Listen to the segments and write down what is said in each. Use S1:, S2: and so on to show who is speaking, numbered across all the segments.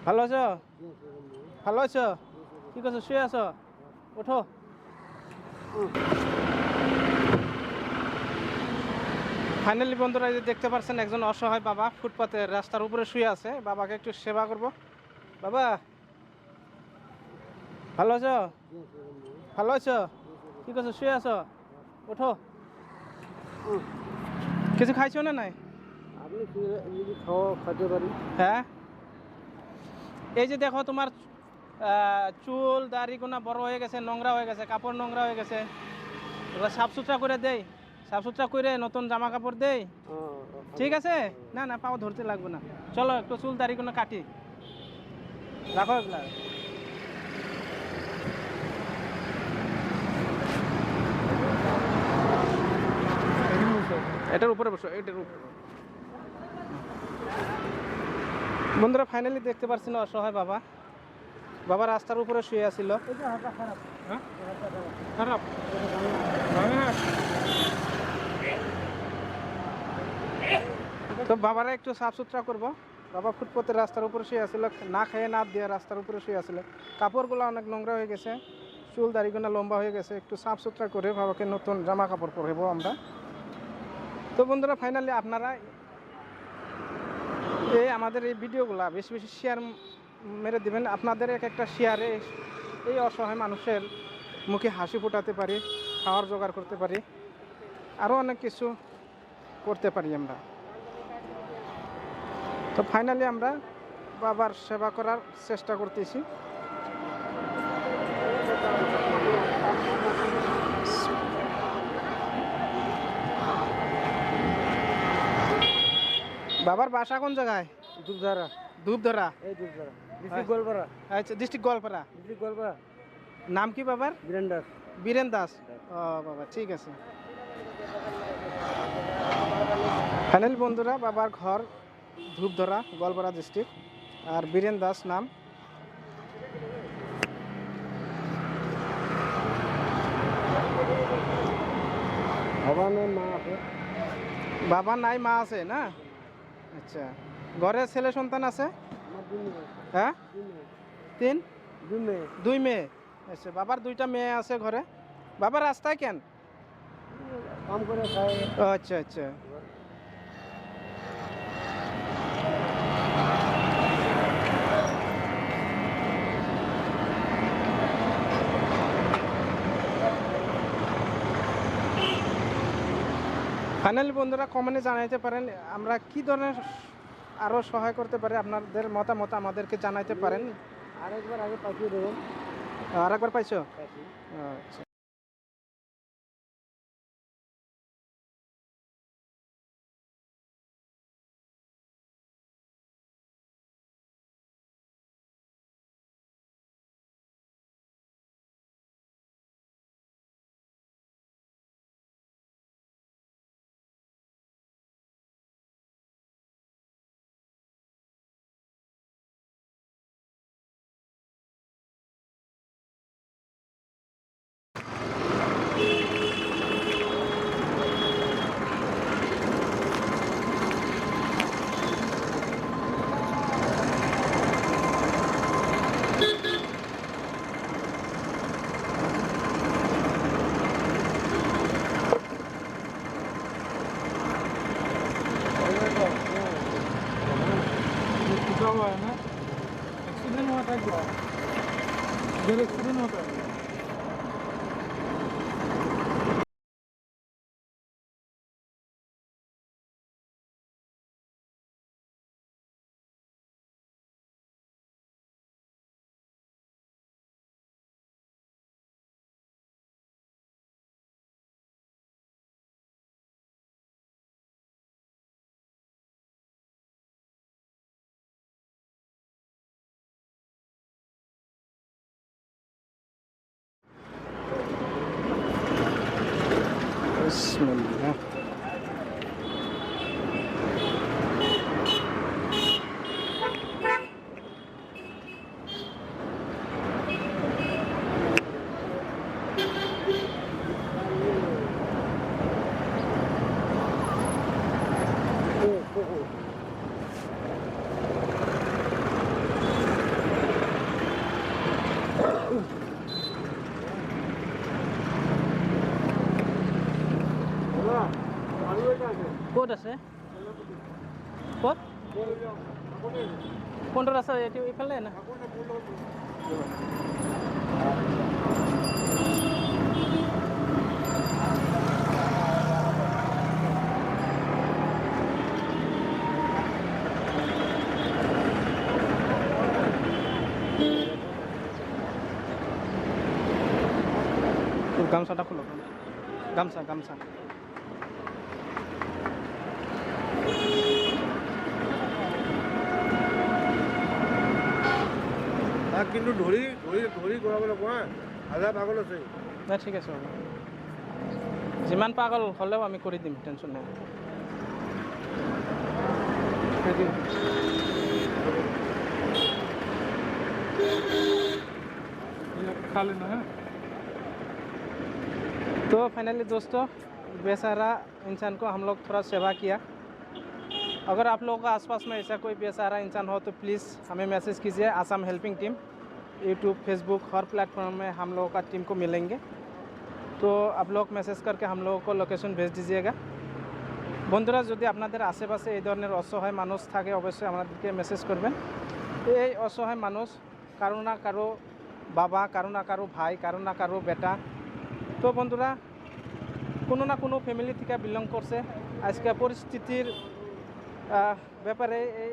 S1: ভালো আছো? ভালো আছো? কি করছো, শুয়ে আছো? ওঠো। ফাইনালি বন্ধুরা, এই যে দেখতে পাচ্ছেন একজন অসহায় বাবা ফুটপাতে রাস্তার উপরে শুয়ে আছে। বাবাকে একটু সেবা করব। বাবা ভালো আছো? ভালো আছো? কি করছো, শুয়ে আছো? ওঠো। কিছু খাইছো না নাই?
S2: আপনি যদি খাওয়া খেতে পারি।
S1: হ্যাঁ, এই যে দেখো তোমার চুল দাড়ি গোনা বড় হয়ে গেছে, নোংরা হয়ে গেছে, কাপড় নোংরা হয়ে গেছে। এগুলো সাফ সুতরা করে দেই, সাফ সুতরা করে নতুন জামা কাপড় দেই। ঠিক আছে, না না পাও ধরতে লাগবে না। চলো একটু চুল দাড়ি কোনো কাটি, রাখো এগুলা। এটার উপরে বসো, এটার উপরে। বন্ধুরা ফাইনালি দেখতে পাচ্ছি না অসহায় বাবা। বাবা রাস্তার উপরে শুয়ে আছিল। খারাপ তো বাবারা একটু সাফ সুতরা করবো। বাবা ফুটপাতে রাস্তার উপরে শুয়ে আসছিল, না খেয়ে না দিয়ে রাস্তার উপরে শুয়ে আসছিল। কাপড়গুলো অনেক নোংরা হয়ে গেছে, চুল দাড়িগুলো লম্বা হয়ে গেছে। একটু সাফ সুতরা করে বাবাকে নতুন জামা কাপড় পরাবো আমরা। তো বন্ধুরা ফাইনালি আপনারা আমাদের এই ভিডিওগুলো বেশি বেশি শেয়ার মেরে দিবেন। আপনাদের এক একটা শেয়ারে এই অসহায় মানুষের মুখে হাসি ফোটাতে পারি, খাওয়ার জোগাড় করতে পারি, আরও অনেক কিছু করতে পারি আমরা। তো ফাইনালি আমরা বাবার সেবা করার চেষ্টা করতেছি। বাবার বাসা কোন জায়গায়?
S2: দুধধারা।
S1: ধূপধরা।
S2: এই দুধধারা, ডিস্ট্রিক্ট গোলপাড়া।
S1: আচ্ছা, ডিস্ট্রিক্ট গোয়ালপাড়া।
S2: ডিস্ট্রিক্ট গোলপাড়া।
S1: নাম কি বাবার?
S2: বীরেন দাস।
S1: বীরেন দাস। ও বাবা, ঠিক আছে। ফাইনালি বন্ধুরা, বাবার ঘর ধূপধরা, গোয়ালপাড়া ডিস্ট্রিক্ট, আর বীরেন দাস নাম।
S2: বাবা নেই, মা আছে।
S1: বাবা নাই, মা আছে না? আচ্ছা, ঘরে ছেলে সন্তান আছে?
S2: আমার দুই মেয়ে।
S1: হ্যাঁ,
S2: দুই মেয়ে।
S1: তিন?
S2: দুই মেয়ে।
S1: দুই মেয়ে। আচ্ছা, বাবার দুইটা মেয়ে আছে ঘরে। বাবার রাস্তায় কেন?
S2: কাম করে খায়।
S1: ও আচ্ছা আচ্ছা। ফাইনালি বন্ধুরা কমেন্টে জানাইতে পারেন আমরা কি ধরনের আরও সহায় করতে পারি। আপনাদের মতামত আমাদেরকে জানাইতে পারেন।
S2: আরেকবার আগে পাঠিয়ে দেবেন।
S1: আরেকবার পাইছো?
S2: পাইছি।
S1: আচ্ছা। हुआ है ना, एक्सीडेंट हुआ था क्या? इधर एक्सीडेंट होता है। बिस्मिल्लाह। কোনটো ৰাস্তা এইটো এইফালে না গামছাটা খুলো গামছা গামছা
S2: তাক কিন্তু ধৰি ধৰি ধৰি কৰাব লাগিব হা আধা পাগল আছে
S1: না ঠিক আছে হ'ব যিমান পাগল হ'লেও আমি কৰি দিম টেনশ্যন নাই
S3: खा लेना है
S1: तो फाइनली दोस्तों बेसहारा इंसान को हम लोग थोड़ा सेवा किया अगर आप लोगों का आसपास में ऐसा कोई बेसहारा इंसान हो तो प्लीज़ हमें मैसेज कीजिए Assam helping team YouTube Facebook हर प्लेटफॉर्म में हम लोगों का टीम को मिलेंगे तो आप लोग मैसेज करके हम लोगों को लोकेशन भेज दीजिएगा বন্ধুরা যদি আপনাদের আশেপাশে এই ধরনের অসহায় মানুষ থাকে অবশ্যই আমাদেরকে মেসেজ করবেন এই অসহায় মানুষ কারো না কারো বাবা কারো না কারো ভাই কারো না কারো বেটা তো বন্ধুরা কোনো না কোনো ফ্যামিলি থেকে বিলং করছে আজকে পরিস্থিতির ব্যাপারে এই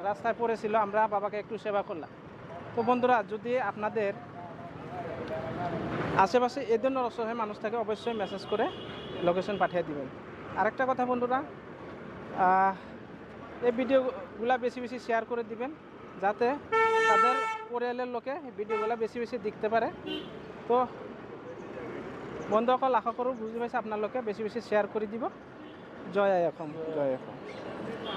S1: রাস্তায় পড়েছিল আমরা বাবাকে একটু সেবা করলাম তো বন্ধুরা যদি আপনাদের আশেপাশে এই ধরনের অসহায় মানুষ থাকে অবশ্যই মেসেজ করে লোকেশন পাঠিয়ে দিবেন আরেকটা কথা বন্ধুরা এই ভিডিওগুলো বেশি বেশি শেয়ার করে দিবেন যাতে তাদের পরিয়ালের লোকে ভিডিওগুলো বেশি বেশি দেখতে পারে তো বন্ধুসকল আশা কৰোঁ বুজি পাইছে আপোনালোকে বেছি বেছি শ্বেয়াৰ কৰি দিব জয় আই অসম জয় অসম